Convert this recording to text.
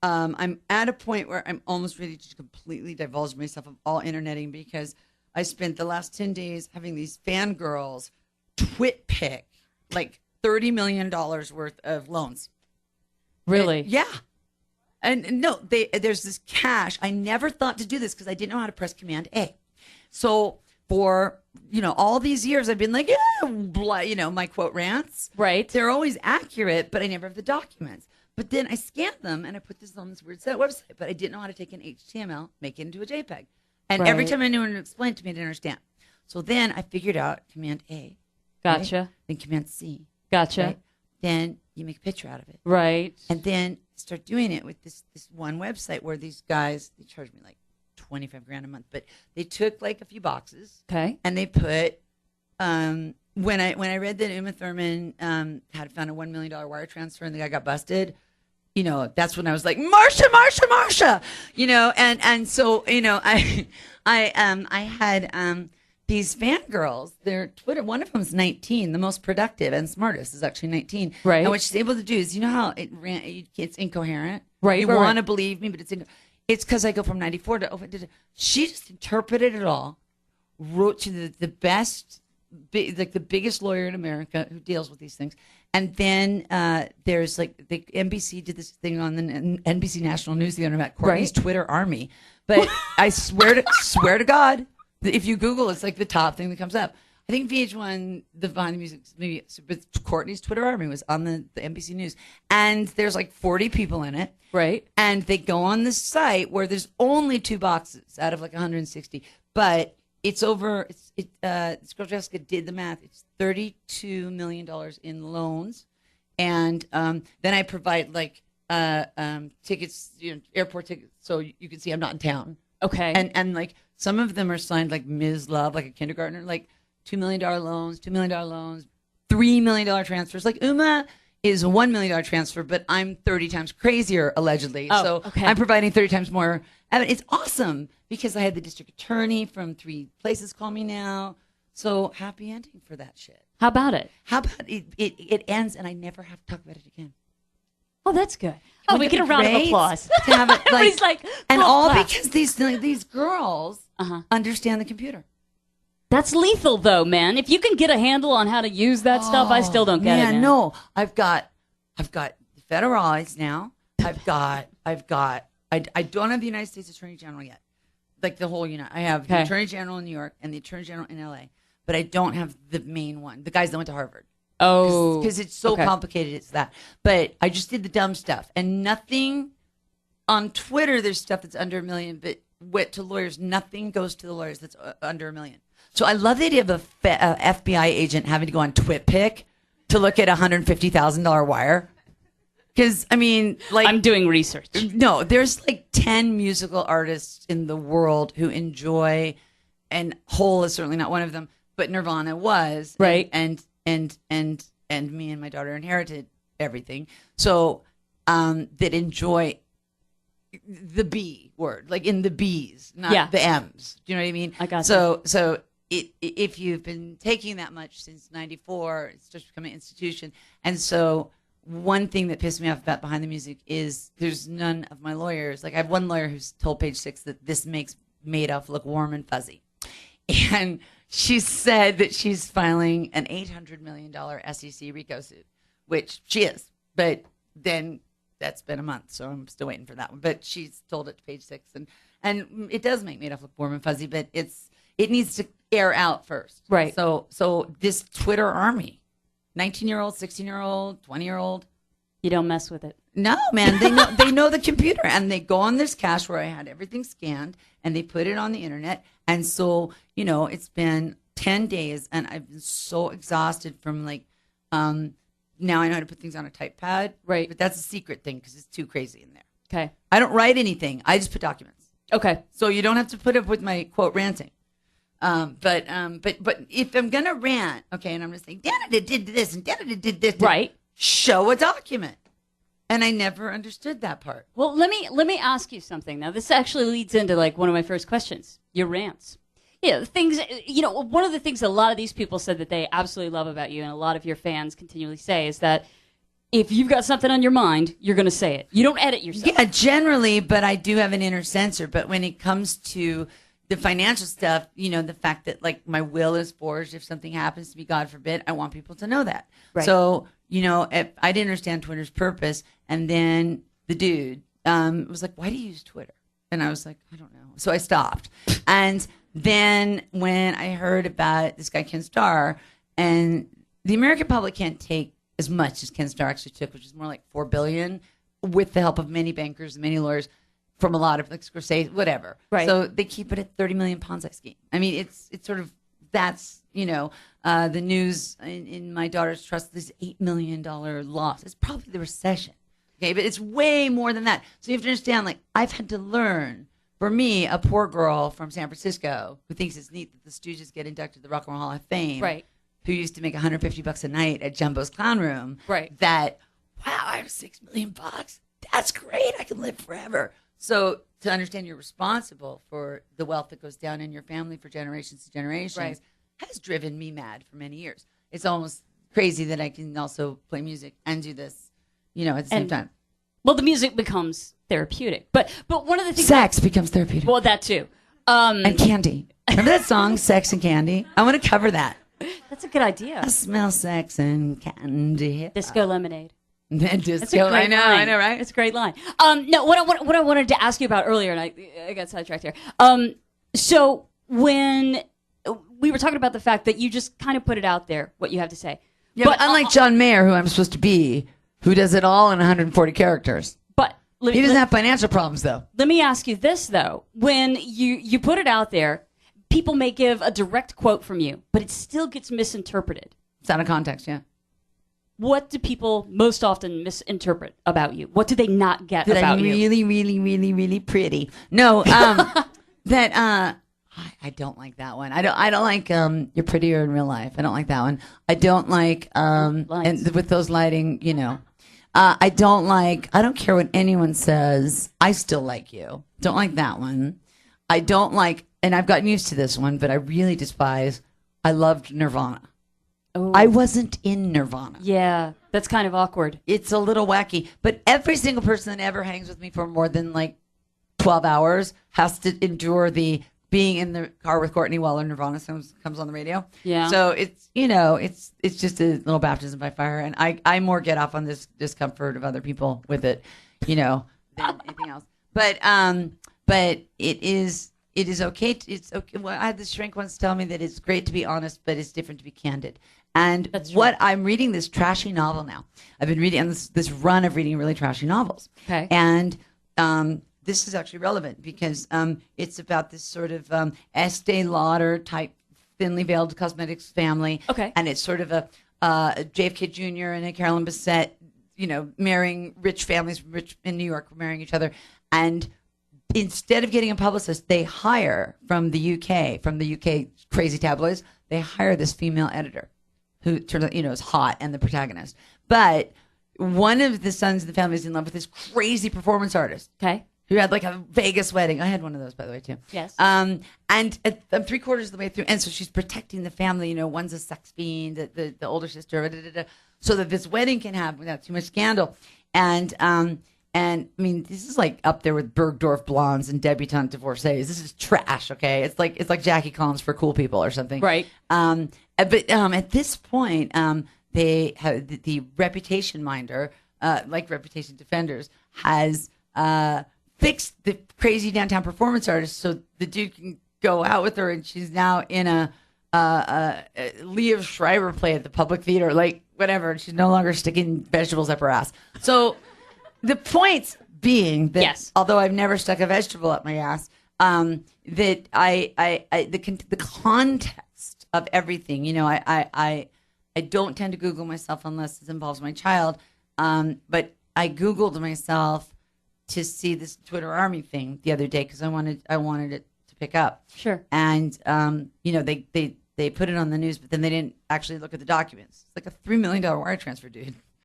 I'm at a point where I'm almost ready to completely divulge myself of all interneting because I spent the last 10 days having these fangirls twit pick like $30 million worth of loans. Really? Yeah. And no, there's this cash. I never thought to do this because I didn't know how to press Command A. So for, all these years I've been like, my quote rants. Right. They're always accurate, but I never have the documents. But then I scanned them and I put this on this weird website, but I didn't know how to take an HTML, make it into a JPEG. And every time anyone would explain it to me, I didn't understand. So then I figured out Command A. Gotcha. Right? Then Command C. Gotcha. Right? Then you make a picture out of it. Right. And then start doing it with this one website where these guys, they charged me like $25,000 a month, but they took like a few boxes. Okay. And they put, when I read that Uma Thurman had found a $1 million wire transfer and the guy got busted, that's when I was like, Marsha, and so, I had these fangirls, their Twitter, one of them's 19, the most productive and smartest is actually 19. Right. And what she's able to do is, how it's incoherent. Right. You want to believe me, but it's because I go from 94 to she just interpreted it all, wrote to the best, like the biggest lawyer in America who deals with these things. And then there's like the NBC did this thing on the NBC National News the other night, Courtney's Twitter army. But I swear to God, if you Google, it's like the top thing that comes up. I think VH1, the Behind the Music, maybe Courtney's Twitter army was on the NBC News. And there's like 40 people in it. Right. And they go on this site where there's only 2 boxes out of like 160. But it's over, this girl Jessica did the math. It's $32 million in loans. And then I provide like tickets, airport tickets. So you can see I'm not in town. Okay. And like some of them are signed like Ms. Love, like a kindergartner, like $2 million loans, $2 million loans, $3 million transfers. Like Uma is a $1 million transfer, but I'm 30 times crazier, allegedly. Oh, so okay. I'm providing 30 times more. It's awesome because I had the district attorney from 3 places call me now. So happy ending for that shit. How about it? How about it ends and I never have to talk about it again. Oh, that's good. Oh, we get a round of applause. To have it Everybody's like, and all clap. because these girls understand the computer. That's lethal, though, man. If you can get a handle on how to use that stuff, I still don't get it. Man, no, I've got federalized now. I don't have the United States Attorney General yet, like the whole I have the Attorney General in New York and the Attorney General in LA, but I don't have the main one. The guys that went to Harvard. Oh, because it's so complicated. It's that. But I just did the dumb stuff and nothing on Twitter. There's stuff that's under $1 million, but went to lawyers. Nothing goes to the lawyers that's under $1 million. So I love the idea of a FBI agent having to go on TwitPic to look at $150,000 wire. Because, I'm doing research. No, there's like 10 musical artists in the world who enjoy, and Hole is certainly not one of them, but Nirvana was. Right. And me and my daughter inherited everything. So that enjoy the B word, like in the B's, not the M's. Do you know what I mean? I got So if you've been taking that much since 94, it's just become an institution. And so one thing that pissed me off about Behind the Music is there's none of my lawyers. Like I have one lawyer who's told Page Six that this makes Madoff look warm and fuzzy. And she said that she's filing an $800 million SEC RICO suit, which she is. But then that's been a month, so I'm still waiting for that one. But she's told it to Page Six, and it does make Madoff look warm and fuzzy, but it needs to air out first. Right. So this Twitter army, 19-year-old, 16-year-old, 20-year-old. You don't mess with it. No, man. They know the computer, and they go on this cache where I had everything scanned, and they put it on the internet. And so, it's been 10 days, and I've been so exhausted from now I know how to put things on a type pad. Right. But that's a secret thing because it's too crazy in there. Okay. I don't write anything. I just put documents. Okay. So you don't have to put up with my quote ranting. But if I'm gonna rant, okay, and I'm gonna say Dana did this and Dana did this, right? Show a document, and I never understood that part. Well, let me ask you something. Now, this actually leads into one of my first questions: your rants. Yeah, things. One of the things that a lot of these people said that they absolutely love about you, and a lot of your fans continually say, is that if you've got something on your mind, you're going to say it. You don't edit yourself. Yeah, generally, but I do have an inner censor. But when it comes to the financial stuff, the fact that like my will is forged, if something happens to me, God forbid, I want people to know that. Right. So, if I didn't understand Twitter's purpose, and then the dude was like, why do you use Twitter? And I was like, I don't know. So I stopped. And then when I heard about this guy, Ken Starr, and the American public can't take as much as Ken Starr actually took, which is more like $4 billion, with the help of many bankers and many lawyers from a lot of like Scorsese, whatever. Right. So they keep it at 30 million Ponzi scheme. I mean, it's sort of, that's, the news in my daughter's trust, this $8 million loss. It's probably the recession. Okay, but it's way more than that. So you have to understand, like, I've had to learn. For me, a poor girl from San Francisco who thinks it's neat that the Stooges get inducted to the Rock and Roll Hall of Fame, Right. who used to make $150 a night at Jumbo's Clown Room, Right. that, wow, I have $6 million. That's great. I can live forever. So to understand you're responsible for the wealth that goes down in your family for generations to generations, Right. has driven me mad for many years. It's almost crazy that I can also play music and do this, at the same time. Well, the music becomes therapeutic. But one of the things... Sex becomes therapeutic. Well, that too. And candy. Remember that song, Sex and Candy? I want to cover that. That's a good idea. I smell sex and candy. Disco Lemonade. Disco, That's a great I line. know, right? It's a great line. No, what I wanted to ask you about earlier, and I got sidetracked here. So when we were talking about the fact that you just kind of put it out there, what you have to say. Yeah, but unlike John Mayer, who I'm supposed to be, who does it all in 140 characters. But he doesn't have financial problems, though. Let me ask you this, though. When you put it out there, people may give a direct quote from you, but it still gets misinterpreted. It's out of context, yeah. What do people most often misinterpret about you? What do they not get that about I'm you? really, really, really, really pretty. No, that I don't like that one. I don't like you're prettier in real life. I don't like that one. I don't like and with those lighting, I don't care what anyone says. I still like you. Don't like that one. I don't like, and I've gotten used to this one, but I really despise, I loved Nirvana. Oh. I wasn't in Nirvana. Yeah, that's kind of awkward. It's a little wacky, but every single person that ever hangs with me for more than like 12 hours has to endure the being in the car with Courtney while a Nirvana song comes on the radio. Yeah. So it's, it's just a little baptism by fire. And I more get off on this discomfort of other people with it, than anything else. But it is okay. It's okay. Well, I had this shrink once tell me that it's great to be honest, but it's different to be candid. And That's what I'm reading this trashy novel now. I've been reading on this run of reading really trashy novels. Okay. And this is actually relevant because it's about this sort of Estee Lauder type thinly veiled cosmetics family. Okay. And it's sort of a JFK Jr. and a Carolyn Bessette, marrying rich families in New York, marrying each other. And instead of getting a publicist, they hire from the UK crazy tabloids, they hire this female editor who turns out, is hot and the protagonist. But one of the sons of the family is in love with this crazy performance artist. Okay. Who had like a Vegas wedding. I had one of those, by the way, too. Yes. And I'm 3/4 of the way through. And so she's protecting the family. One's a sex fiend, the older sister, so that this wedding can happen without too much scandal. And I mean, this is like up there with Bergdorf blondes and debutante divorcees. This is trash, okay? It's like Jackie Collins for cool people or something. Right. But at this point, they have the Reputation Minder, like Reputation Defenders, has fixed the crazy downtown performance artist so the dude can go out with her, and she's now in a Liev Schreiber play at the Public Theater, like whatever. She's no longer sticking vegetables up her ass. So the point being that, yes, although I've never stuck a vegetable up my ass, that the context of everything, I don't tend to Google myself unless it involves my child. But I Googled myself to see this Twitter Army thing the other day because I wanted it to pick up. Sure. And they put it on the news, but then they didn't actually look at the documents. It's like a $3 million wire transfer, dude.